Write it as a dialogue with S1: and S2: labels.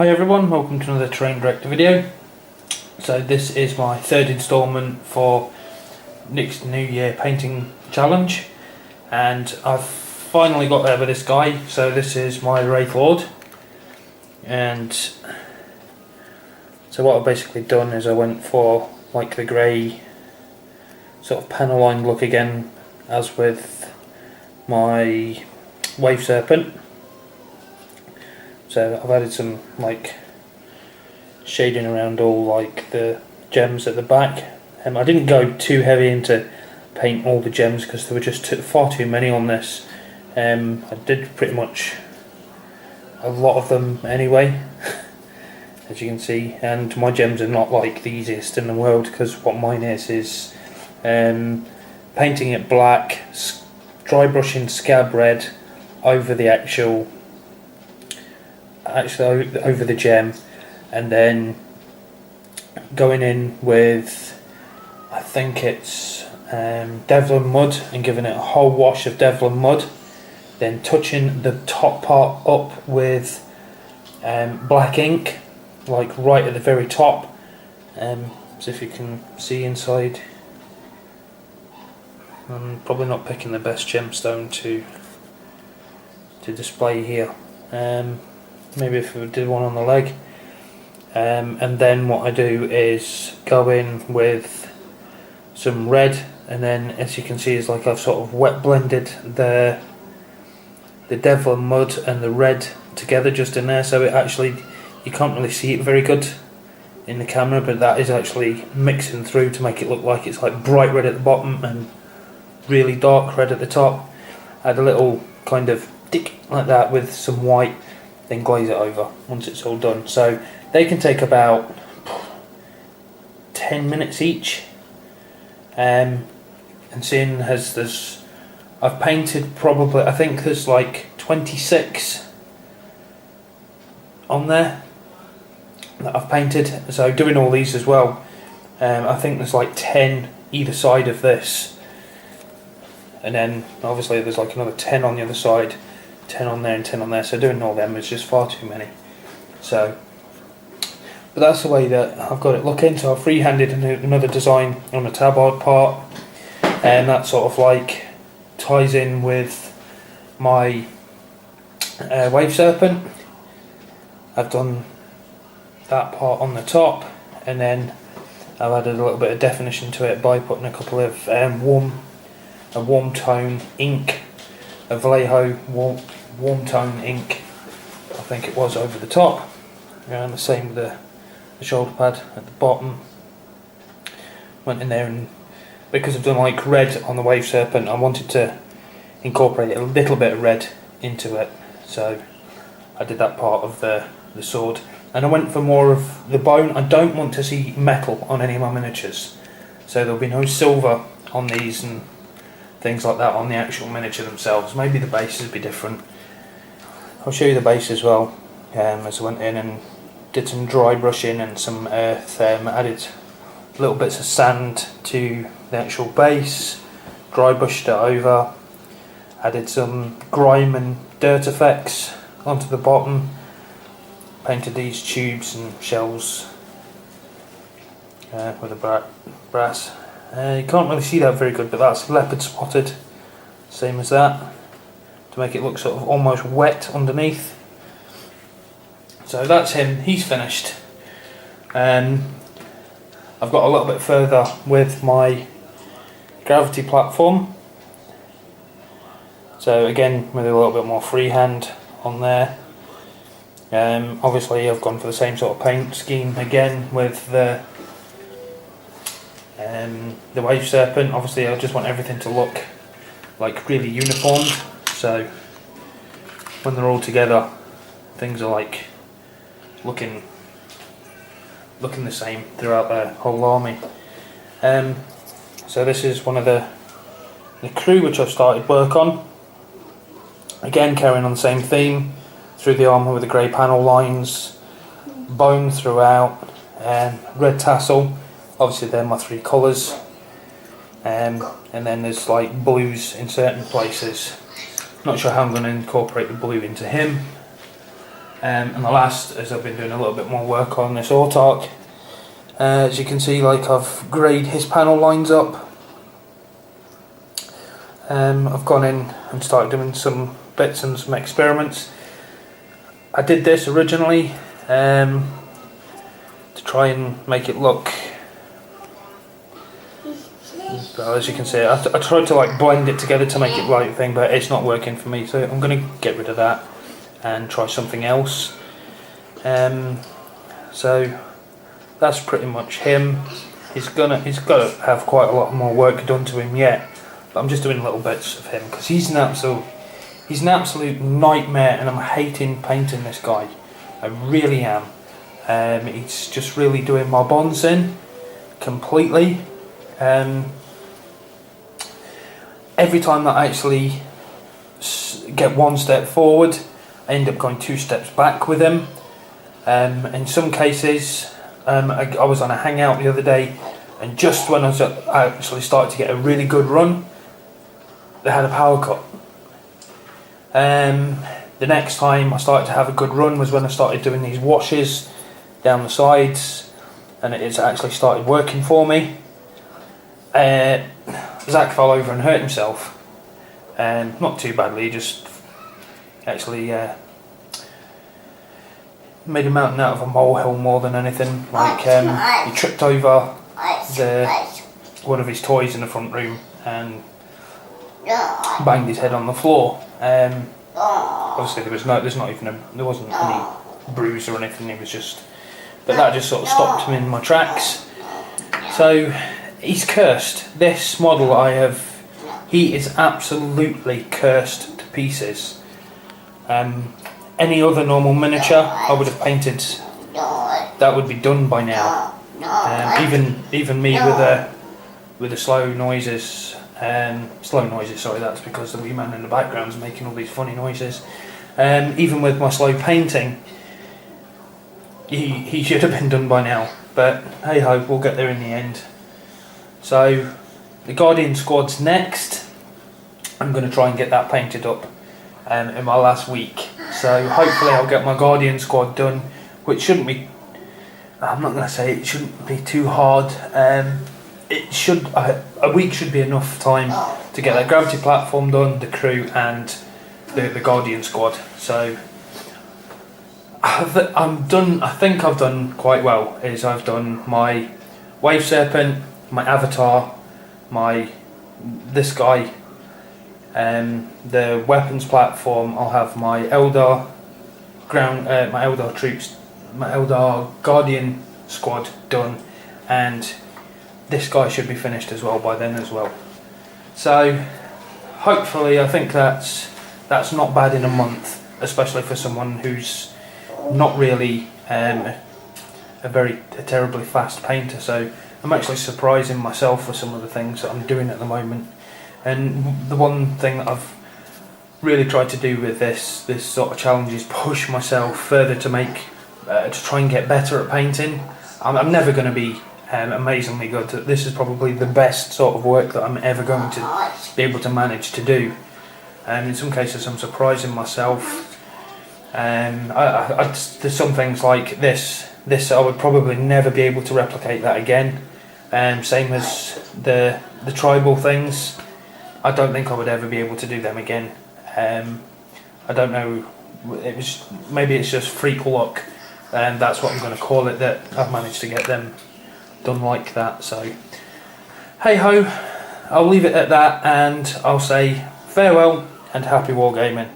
S1: Hi everyone, welcome to another Terrain Director video. So this is my third instalment for next New Year painting challenge, and I've finally got there with this guy. So this is my Wraithlord, and so what I've basically done is I went for like the grey sort of panel line look again as with my Wave Serpent. So I've added some like shading around all like the gems at the back. I didn't go too heavy into paint all the gems because there were just far too many on this. I did pretty much a lot of them anyway, as you can see, and my gems are not like the easiest in the world, because what mine is painting it black, dry brushing scab red over the actually over the gem, and then going in with, I think it's Devlin mud, and giving it a whole wash of Devlin mud, then touching the top part up with black ink, like right at the very top. So if you can see inside, I'm probably not picking the best gemstone to display here. Maybe if we did one on the leg. And then what I do is go in with some red, and then as you can see is like I've sort of wet blended the Devlin mud and the red together just in there, so it actually, you can't really see it very good in the camera, but that is actually mixing through to make it look like it's like bright red at the bottom and really dark red at the top. Add a little kind of dick like that with some white, then glaze it over once it's all done. So they can take about 10 minutes each, and seeing as I've painted probably, I think there's like 26 on there that I've painted, so doing all these as well, I think there's like 10 either side of this, and then obviously there's like another 10 on the other side, 10 on there and 10 on there, so doing all them is just far too many. So, but that's the way that I've got it looking. So I've freehanded another design on the tabard part, and that sort of like ties in with my Wave Serpent. I've done that part on the top, and then I've added a little bit of definition to it by putting a couple of warm tone ink, a Vallejo warm tone ink, I think it was, over the top, and the same with the shoulder pad at the bottom. Went in there, and because I've done like red on the Wave Serpent, I wanted to incorporate a little bit of red into it, so I did that part of the sword, and I went for more of the bone. I don't want to see metal on any of my miniatures, so there'll be no silver on these and things like that on the actual miniature themselves. Maybe the bases be different. I'll show you the base as well. As I went in and did some dry brushing and some earth, added little bits of sand to the actual base, dry brushed it over, added some grime and dirt effects onto the bottom, painted these tubes and shells with a brass. You can't really see that very good, but that's leopard spotted, same as that, to make it look sort of almost wet underneath. So that's him, he's finished. I've got a little bit further with my gravity platform, so again with a little bit more freehand on there. Obviously I've gone for the same sort of paint scheme again with the Wave Serpent. Obviously I just want everything to look like really uniformed, so when they're all together things are like looking the same throughout the whole army. So this is one of the crew which I've started work on, again carrying on the same theme through the armour with the grey panel lines, bone throughout, red tassel. Obviously they're my three colours, and then there's like blues in certain places. Not sure how I'm going to incorporate the blue into him. And the last is I've been doing a little bit more work on this autark. As you can see, like, I've greyed his panel lines up. I've gone in and started doing some bits and some experiments. I did this originally to try and make it look, well, as you can see, I tried to like blend it together to make it right thing, but it's not working for me, so I'm going to get rid of that and try something else. So that's pretty much him. He's got to have quite a lot more work done to him yet, but I'm just doing little bits of him because he's an absolute nightmare, and I'm hating painting this guy. I really am. He's just really doing my bonds in completely. Every time that I actually get one step forward, I end up going 2 steps back with him. In some cases, I was on a hangout the other day, and just when I actually started to get a really good run, they had a power cut. The next time I started to have a good run was when I started doing these washes down the sides, and it's actually started working for me. Zach fell over and hurt himself, not too badly, just actually made a mountain out of a molehill more than anything. Like, he tripped over one of his toys in the front room and banged his head on the floor. Obviously there wasn't any bruise or anything. It was just, but that just sort of stopped him in my tracks. So he's cursed. This model he is absolutely cursed to pieces. Any other normal miniature I would have painted, that would be done by now. Even me with the slow noises. Sorry, that's because the wee man in the background is making all these funny noises. Even with my slow painting, he should have been done by now, but hey ho, we'll get there in the end. So the Guardian Squad's next. I'm going to try and get that painted up in my last week, so hopefully I'll get my Guardian Squad done, which shouldn't be, I'm not going to say it shouldn't be too hard. A week should be enough time to get that gravity platform done, the crew, and the Guardian Squad. So I'm done. I think I've done quite well. I've done my Wave Serpent, my Avatar, this guy, the weapons platform. I'll have my Eldar my Eldar troops, my Eldar Guardian Squad done, and this guy should be finished as well by then as well. So hopefully, I think that's not bad in a month, especially for someone who's not really a terribly fast painter. So I'm actually surprising myself for some of the things that I'm doing at the moment. And the one thing that I've really tried to do with this sort of challenge is push myself further to try and get better at painting. I'm never going to be amazingly good. This is probably the best sort of work that I'm ever going to be able to manage to do. In some cases I'm surprising myself. There's some things like this I would probably never be able to replicate that again. Same as the tribal things. I don't think I would ever be able to do them again. I don't know, maybe it's just freak luck, and that's what I'm going to call it, that I've managed to get them done like that. So hey ho, I'll leave it at that, and I'll say farewell and happy wargaming.